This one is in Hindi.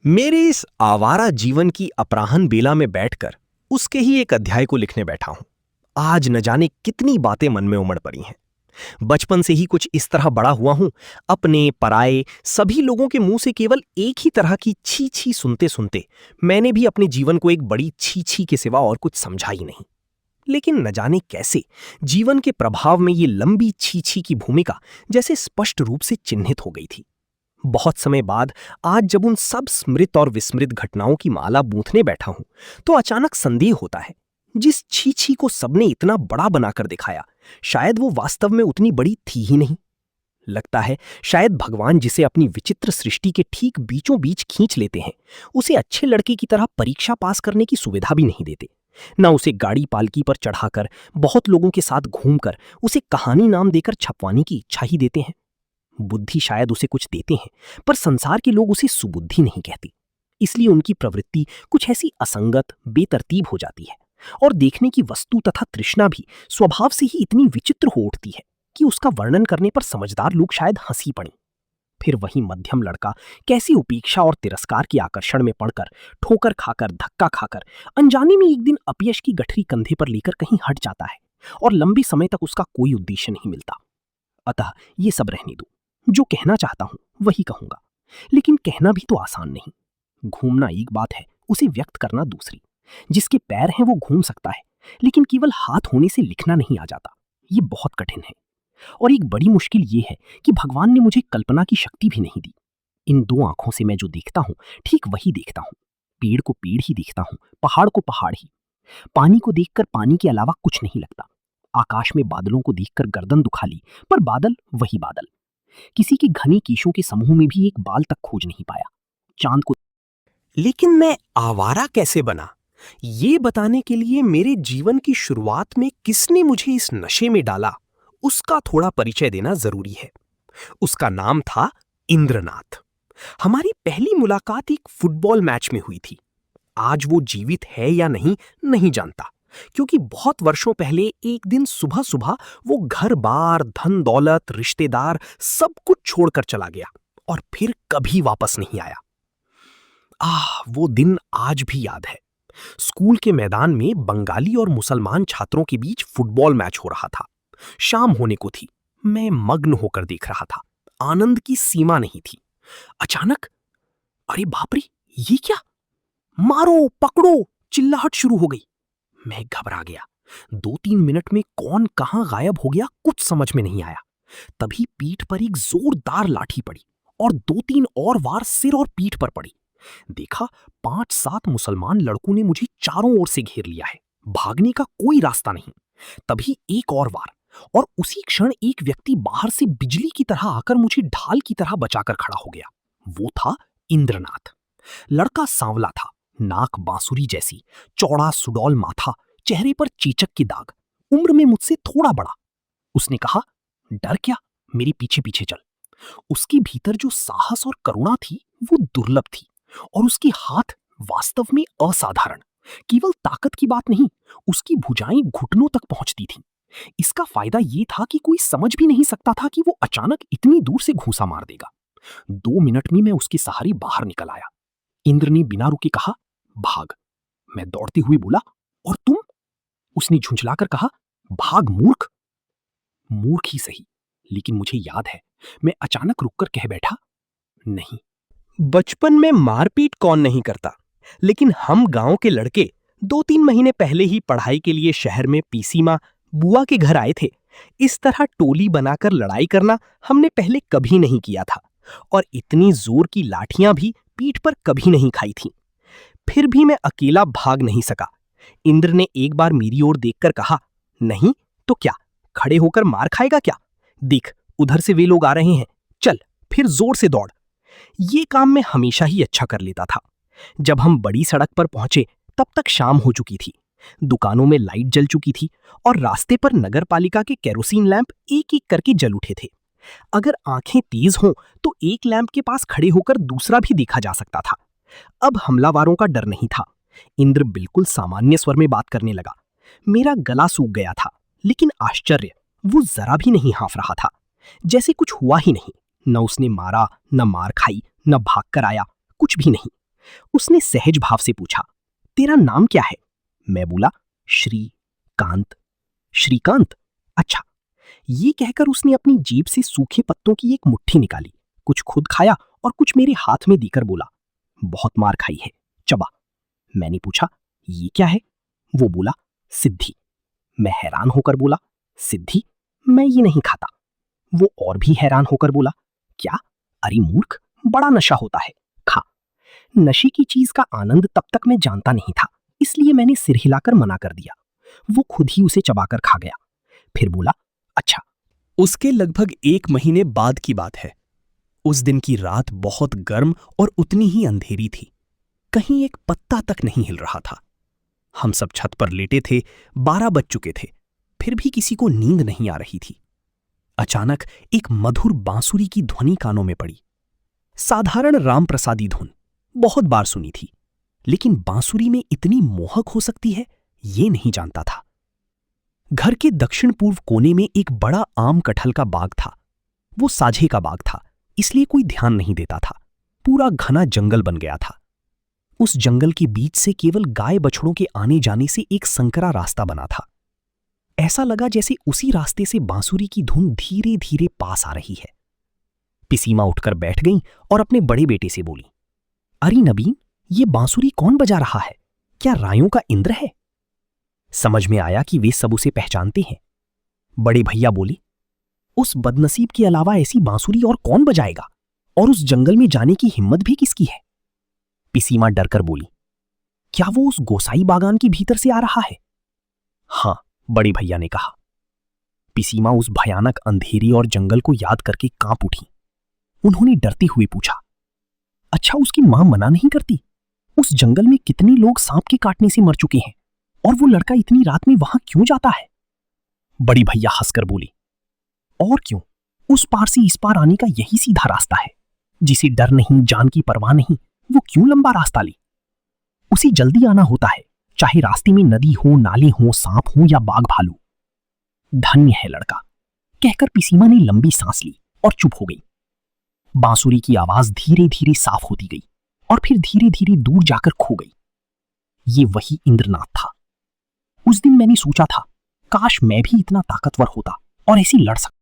मेरे इस आवारा जीवन की अपराहन बेला में बैठकर उसके ही एक अध्याय को लिखने बैठा हूं। आज न जाने कितनी बातें मन में उमड़ पड़ी हैं। बचपन से ही कुछ इस तरह बड़ा हुआ हूं, अपने पराए सभी लोगों के मुंह से केवल एक ही तरह की छी छी सुनते सुनते मैंने भी अपने जीवन को एक बड़ी छी छी के सिवा और कुछ समझा ही नहीं। लेकिन न जाने कैसे जीवन के प्रभाव में ये लंबी छी छी की भूमिका जैसे स्पष्ट रूप से चिन्हित हो गई थी। बहुत समय बाद आज जब उन सब स्मृत और विस्मृत घटनाओं की माला गूंथने बैठा हूं, तो अचानक संदेह होता है, जिस छी छी को सबने इतना बड़ा बनाकर दिखाया, शायद वो वास्तव में उतनी बड़ी थी ही नहीं। लगता है शायद भगवान जिसे अपनी विचित्र सृष्टि के ठीक बीचों बीच खींच लेते हैं, उसे अच्छे लड़के की तरह परीक्षा पास करने की सुविधा भी नहीं देते। न उसे गाड़ी पालकी पर चढ़ाकर बहुत लोगों के साथ घूमकर उसे कहानी नाम देकर छपवाने की इच्छा ही देते हैं। बुद्धि शायद उसे कुछ देते हैं, पर संसार के लोग उसे सुबुद्धि नहीं कहते। इसलिए उनकी प्रवृत्ति कुछ ऐसी असंगत बेतरतीब हो जाती है और देखने की वस्तु तथा तृष्णा भी स्वभाव से ही इतनी विचित्र हो उठती है कि उसका वर्णन करने पर समझदार लोग शायद हंसी पड़ें। फिर वही मध्यम लड़का कैसी उपेक्षा और तिरस्कार के आकर्षण में पड़कर, ठोकर खाकर, धक्का खाकर अनजाने में एक दिन अपयश की गठरी कंधे पर लेकर कहीं हट जाता है और लंबे समय तक उसका कोई उद्देश्य नहीं मिलता। अतः ये सब रहने दो, जो कहना चाहता हूं वही कहूंगा। लेकिन कहना भी तो आसान नहीं। घूमना एक बात है, उसे व्यक्त करना दूसरी। जिसके पैर हैं वो घूम सकता है, लेकिन केवल हाथ होने से लिखना नहीं आ जाता। ये बहुत कठिन है। और एक बड़ी मुश्किल ये है कि भगवान ने मुझे कल्पना की शक्ति भी नहीं दी। इन दो आंखों से मैं जो देखता हूं, ठीक वही देखता हूं। पेड़ को पेड़ ही देखता हूं, पहाड़ को पहाड़ ही। पानी को देखकर पानी के अलावा कुछ नहीं लगता। आकाश में बादलों को देखकर गर्दन दुखा ली, पर बादल वही बादल। किसी के घने कीशों के समूह में भी एक बाल तक खोज नहीं पाया। चांद को लेकिन मैं आवारा कैसे बना, ये बताने के लिए मेरे जीवन की शुरुआत में किसने मुझे इस नशे में डाला, उसका थोड़ा परिचय देना जरूरी है। उसका नाम था इंद्रनाथ। हमारी पहली मुलाकात एक फुटबॉल मैच में हुई थी। आज वो जीवित है या नहीं, नहीं जानता, क्योंकि बहुत वर्षों पहले एक दिन सुबह सुबह वो घर बार, धन दौलत, रिश्तेदार सब कुछ छोड़कर चला गया और फिर कभी वापस नहीं आया। वो दिन आज भी याद है। स्कूल के मैदान में बंगाली और मुसलमान छात्रों के बीच फुटबॉल मैच हो रहा था। शाम होने को थी। मैं मग्न होकर देख रहा था। आनंद की सीमा नहीं थी। अचानक, अरे बाप रे, ये क्या! मारो, पकड़ो, चिल्लाहट शुरू हो गई। मैं घबरा गया। 2-3 मिनट में कौन कहां गायब हो गया कुछ समझ में नहीं आया। तभी पीठ पर एक जोरदार लाठी पड़ी और 2-3 और वार सिर और पीठ पर पड़ी। देखा, 5-7 मुसलमान लड़कों ने मुझे चारों ओर से घेर लिया है। भागने का कोई रास्ता नहीं। तभी एक और वार, और उसी क्षण एक व्यक्ति बाहर से बिजली की तरह आकर मुझे ढाल की तरह बचाकर खड़ा हो गया। वो था इंद्रनाथ। लड़का सांवला था, नाक बांसुरी जैसी, चौड़ा सुडौल माथा, चेहरे पर चेचक के दाग, उम्र में मुझसे थोड़ा बड़ा। उसने कहा, डर क्या, मेरे पीछे पीछे चल। उसके भीतर जो साहस और करुणा थी वो दुर्लभ थी, और उसके हाथ वास्तव में असाधारण। केवल ताकत की बात नहीं, उसकी भुजाएं घुटनों तक पहुंचती थीं। इसका फायदा ये था कि कोई समझ भी नहीं सकता था कि वो अचानक इतनी दूर से घूंसा मार देगा। 2 मिनट में मैं उसके सहारे बाहर निकल आया। इंद्र ने बिना रुके कहा, भाग। मैं दौड़ते हुए बोला, और तुम? उसने झुंझलाकर कहा, भाग मूर्ख। मूर्ख ही सही, लेकिन मुझे याद है मैं अचानक रुककर कह बैठा, नहीं। बचपन में मारपीट कौन नहीं करता, लेकिन हम गांव के लड़के 2-3 महीने पहले ही पढ़ाई के लिए शहर में पीसी माँ बुआ के घर आए थे। इस तरह टोली बनाकर लड़ाई करना हमने पहले कभी नहीं किया था, और इतनी जोर की लाठियां भी पीठ पर कभी नहीं खाई थीं। फिर भी मैं अकेला भाग नहीं सका। इंद्र ने एक बार मेरी ओर देखकर कहा, नहीं तो क्या, खड़े होकर मार खाएगा क्या? देख, उधर से वे लोग आ रहे हैं, चल फिर जोर से दौड़। ये काम मैं हमेशा ही अच्छा कर लेता था। जब हम बड़ी सड़क पर पहुंचे तब तक शाम हो चुकी थी। दुकानों में लाइट जल चुकी थी और रास्ते पर नगर पालिका के केरोसिन लैंप एक एक करके जल उठे थे। अगर आंखें तेज हों तो एक लैंप के पास खड़े होकर दूसरा भी देखा जा सकता था। अब हमलावरों का डर नहीं था। इंद्र बिल्कुल सामान्य स्वर में बात करने लगा। मेरा गला सूख गया था, लेकिन आश्चर्य, वो जरा भी नहीं हाँफ रहा था, जैसे कुछ हुआ ही नहीं। न उसने मारा, न मार खाई, न भाग कर आया, कुछ भी नहीं। उसने सहज भाव से पूछा, तेरा नाम क्या है? मैं बोला, श्रीकांत। श्रीकांत? अच्छा। ये कहकर उसने अपनी जेब से सूखे पत्तों की एक मुट्ठी निकाली, कुछ खुद खाया और कुछ मेरे हाथ में देकर बोला, बहुत मार खाई है, चबा। मैंने पूछा, ये क्या है? वो बोला, सिद्धि। मैं हैरान होकर बोला, सिद्धि? मैं ये नहीं खाता। वो और भी हैरान होकर बोला, क्या? अरे मूर्ख, बड़ा नशा होता है, खा। नशे की चीज का आनंद तब तक मैं जानता नहीं था, इसलिए मैंने सिर हिलाकर मना कर दिया। वो खुद ही उसे चबाकर खा गया, फिर बोला, अच्छा। उसके लगभग 1 महीने बाद की बात है। उस दिन की रात बहुत गर्म और उतनी ही अंधेरी थी। कहीं एक पत्ता तक नहीं हिल रहा था। हम सब छत पर लेटे थे, 12 बज चुके थे, फिर भी किसी को नींद नहीं आ रही थी। अचानक एक मधुर बांसुरी की ध्वनि कानों में पड़ी। साधारण रामप्रसादी धुन, बहुत बार सुनी थी, लेकिन बांसुरी में इतनी मोहक हो सकती है, ये नहीं जानता था। घर के दक्षिण पूर्व कोने में एक बड़ा आम कटहल का बाग था। वो साझे का बाग था, इसलिए कोई ध्यान नहीं देता था। पूरा घना जंगल बन गया था। उस जंगल के बीच से केवल गाय बछड़ों के आने जाने से एक संकरा रास्ता बना था। ऐसा लगा जैसे उसी रास्ते से बांसुरी की धुन धीरे धीरे पास आ रही है। पिसीमा उठकर बैठ गई और अपने बड़े बेटे से बोली, अरे नबीन, ये बांसुरी कौन बजा रहा है? क्या रायों का इंद्र है? समझ में आया कि वे सब उसे पहचानते हैं। बड़े भैया बोले, उस बदनसीब के अलावा ऐसी बांसुरी और कौन बजाएगा? और उस जंगल में जाने की हिम्मत भी किसकी है? पिसीमा डरकर बोली, क्या वो उस गोसाई बागान के भीतर से आ रहा है? हां, बड़े भैया ने कहा। पिसीमा उस भयानक अंधेरे और जंगल को याद करके कांप उठी। उन्होंने डरते हुए पूछा, अच्छा उसकी मां मना नहीं करती? उस जंगल में कितने लोग सांप के काटने से मर चुके हैं, और वो लड़का इतनी रात में वहां क्यों जाता है? बड़ी भैया हंसकर बोली, और क्यों, उस पार से इस पार आने का यही सीधा रास्ता है। जिसे डर नहीं, जान की परवाह नहीं, वो क्यों लंबा रास्ता ले? उसे जल्दी आना होता है, चाहे रास्ते में नदी हो, नाले हो, सांप हो या बाघ भालू। धन्य है लड़का, कहकर पिसीमा ने लंबी सांस ली और चुप हो गई। बांसुरी की आवाज धीरे धीरे साफ होती गई और फिर धीरे धीरे दूर जाकर खो गई। ये वही इंद्रनाथ था। उस दिन मैंने सोचा था, काश मैं भी इतना ताकतवर होता और ऐसी लड़ सकता।